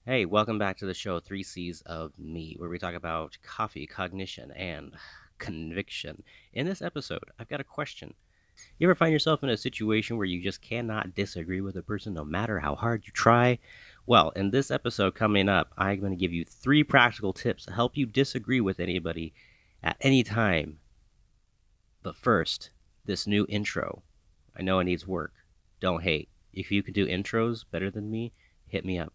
Hey, welcome back to the show, Three C's of Me, where we talk about coffee, cognition, and conviction. In this episode, I've got a question. You ever find yourself in a situation where you just cannot disagree with a person no matter how hard you try? Well, in this episode coming up, I'm going to give you three practical tips to help you disagree with anybody at any time. But first, this new intro. I know it needs work. Don't hate. If you can do intros better than me, hit me up.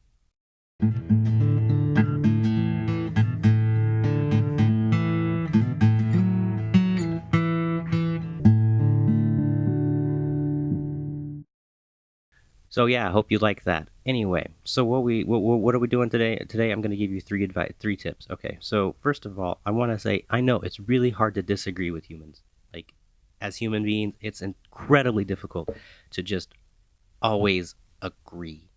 So yeah, I hope you like that. Anyway, so what are we doing today? Today I'm going to give you three tips. Okay. So first of all, I want to say I know it's really hard to disagree with humans. Like as human beings, it's incredibly difficult to just always agree,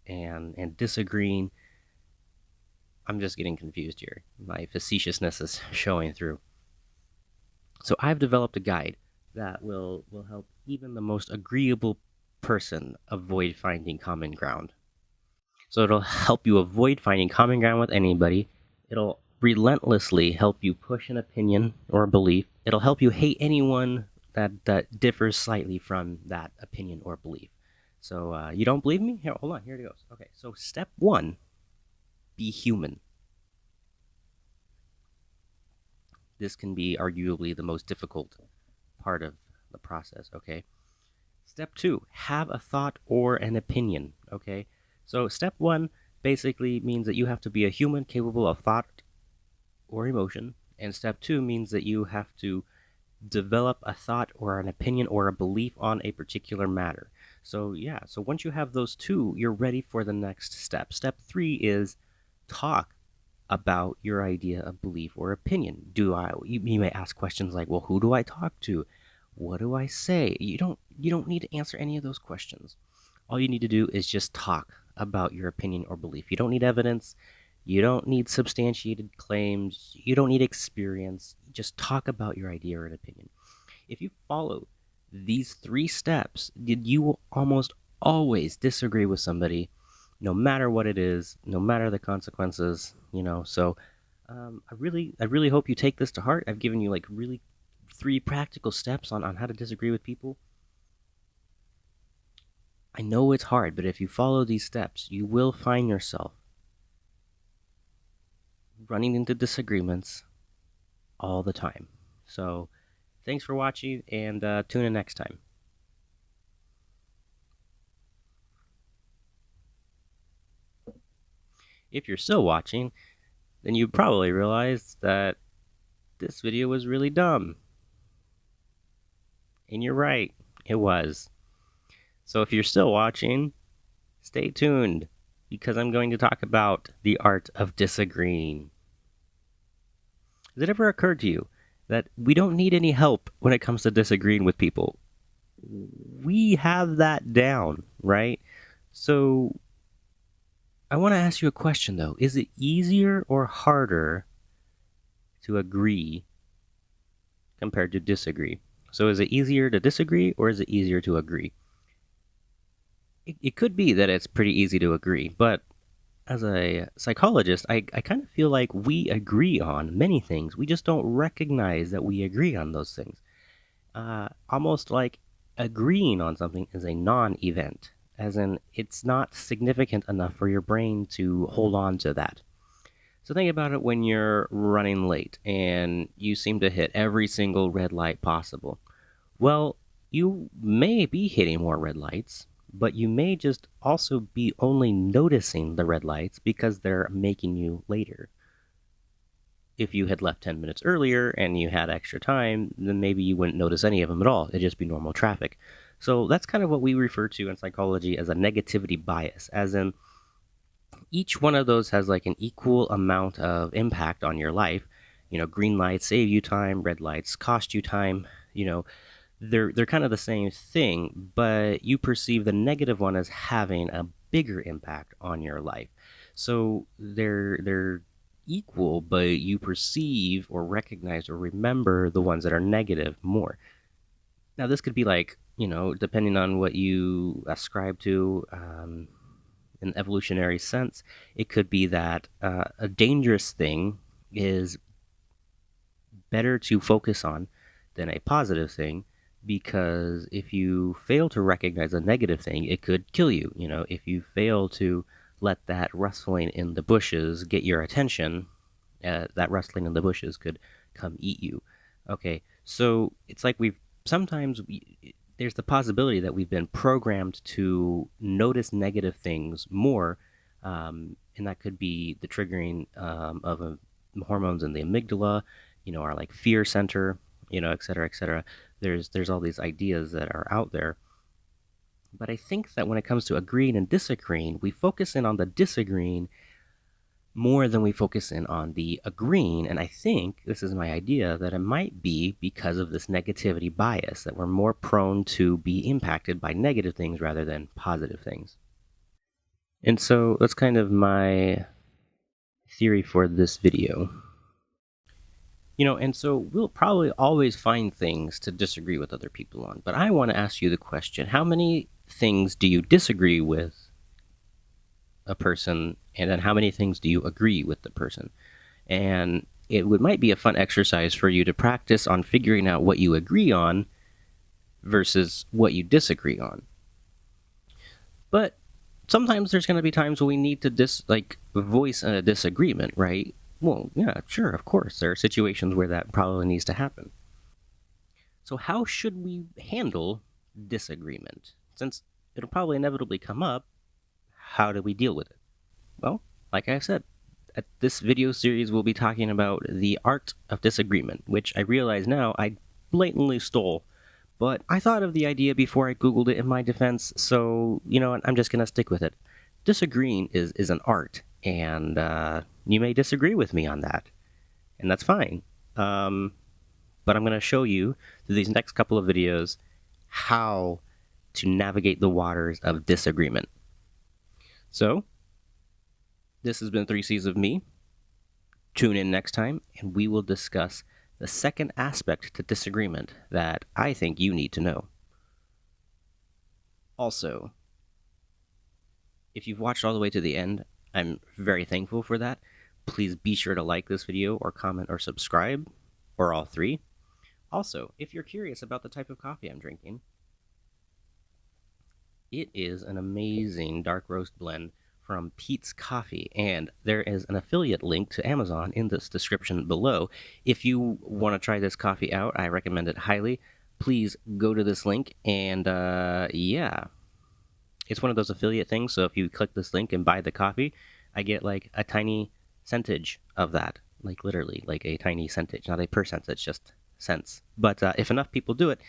and disagreeing. I'm just getting confused here. My facetiousness is showing through. So I've developed a guide that will help even the most agreeable person avoid finding common ground. So it'll help you avoid finding common ground with anybody. It'll relentlessly help you push an opinion or a belief. It'll help you hate anyone that differs slightly from that opinion or belief. So you don't believe me? Here, hold on. Here it goes. Okay. So step one: be human. This can be arguably the most difficult part of the process. Okay. Step two: have a thought or an opinion. Okay. So step one basically means that you have to be a human capable of thought or emotion. And step two means that you have to develop a thought or an opinion or a belief on a particular matter. So, yeah, so once you have those two, you're ready for the next step. Step three is talk about your idea of belief or opinion. You may ask questions like, well, who do I talk to? What do I say? You don't need to answer any of those questions. All you need to do is just talk about your opinion or belief. You don't need evidence. You don't need substantiated claims. You don't need experience. Just talk about your idea or an opinion. If you follow these three steps, you will almost always disagree with somebody, no matter what it is, no matter the consequences. So I really hope you take this to heart. I've given you like really three practical steps on how to disagree with people. I know it's hard, but if you follow these steps, you will find yourself running into disagreements all the time. So, thanks for watching and tune in next time. If you're still watching, then you probably realized that this video was really dumb. And you're right, it was. So, if you're still watching, stay tuned because I'm going to talk about the art of disagreeing. Has it ever occurred to you that we don't need any help when it comes to disagreeing with people? We have that down, right? So I want to ask you a question though. Is it easier or harder to agree compared to disagree? So is it easier to disagree or is it easier to agree? It could be that it's pretty easy to agree, but as a psychologist, I kind of feel like we agree on many things. We just don't recognize that we agree on those things. Almost like agreeing on something is a non event, as in, it's not significant enough for your brain to hold on to that. So think about it when you're running late and you seem to hit every single red light possible. Well, you may be hitting more red lights, but you may just also be only noticing the red lights because they're making you later. If you had left 10 minutes earlier and you had extra time, then maybe you wouldn't notice any of them at all. It'd just be normal traffic. So that's kind of what we refer to in psychology as a negativity bias, as in each one of those has like an equal amount of impact on your life. Green lights save you time, red lights cost you time. They're kind of the same thing, but you perceive the negative one as having a bigger impact on your life. So they're equal, but you perceive or recognize or remember the ones that are negative more. Now, this could be like, depending on what you ascribe to, an evolutionary sense, it could be that a dangerous thing is better to focus on than a positive thing, because if you fail to recognize a negative thing, it could kill you. You know, if you fail to let that rustling in the bushes get your attention, that rustling in the bushes could come eat you. Okay, so it's like there's the possibility that we've been programmed to notice negative things more, and that could be the triggering of hormones in the amygdala, our like fear center, et cetera, et cetera. There's all these ideas that are out there. But I think that when it comes to agreeing and disagreeing, we focus in on the disagreeing more than we focus in on the agreeing. And I think, this is my idea, that it might be because of this negativity bias, that we're more prone to be impacted by negative things rather than positive things. And so that's kind of my theory for this video. And so we'll probably always find things to disagree with other people on. But I want to ask you the question, how many things do you disagree with a person, and then how many things do you agree with the person? And might be a fun exercise for you to practice on figuring out what you agree on versus what you disagree on. But sometimes there's going to be times when we need to voice a disagreement, right? Well, yeah, sure, of course. There are situations where that probably needs to happen. So how should we handle disagreement? Since it'll probably inevitably come up, how do we deal with it? Well, like I said, at this video series we'll be talking about the art of disagreement, which I realize now I blatantly stole. But I thought of the idea before I Googled it in my defense, so, I'm just going to stick with it. Disagreeing is an art, and you may disagree with me on that, and that's fine. But I'm going to show you through these next couple of videos how to navigate the waters of disagreement. So, this has been 3 C's of me. Tune in next time, and we will discuss the second aspect to disagreement that I think you need to know. Also, if you've watched all the way to the end, I'm very thankful for that. Please be sure to like this video or comment or subscribe, or all three. Also, if you're curious about the type of coffee I'm drinking, it is an amazing dark roast blend from Pete's Coffee, and there is an affiliate link to Amazon in this description below. If you want to try this coffee out, I recommend it highly. Please go to this link, and yeah. It's one of those affiliate things, so if you click this link and buy the coffee, I get like a tiny centage of that. Like literally, like a tiny centage, not a percentage, just cents. But if enough people do it,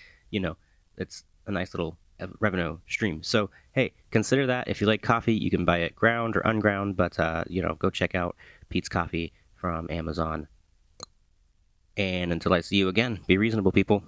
it's a nice little revenue stream. So, hey, consider that. If you like coffee, you can buy it ground or unground, but, go check out Pete's Coffee from Amazon. And until I see you again, be reasonable, people.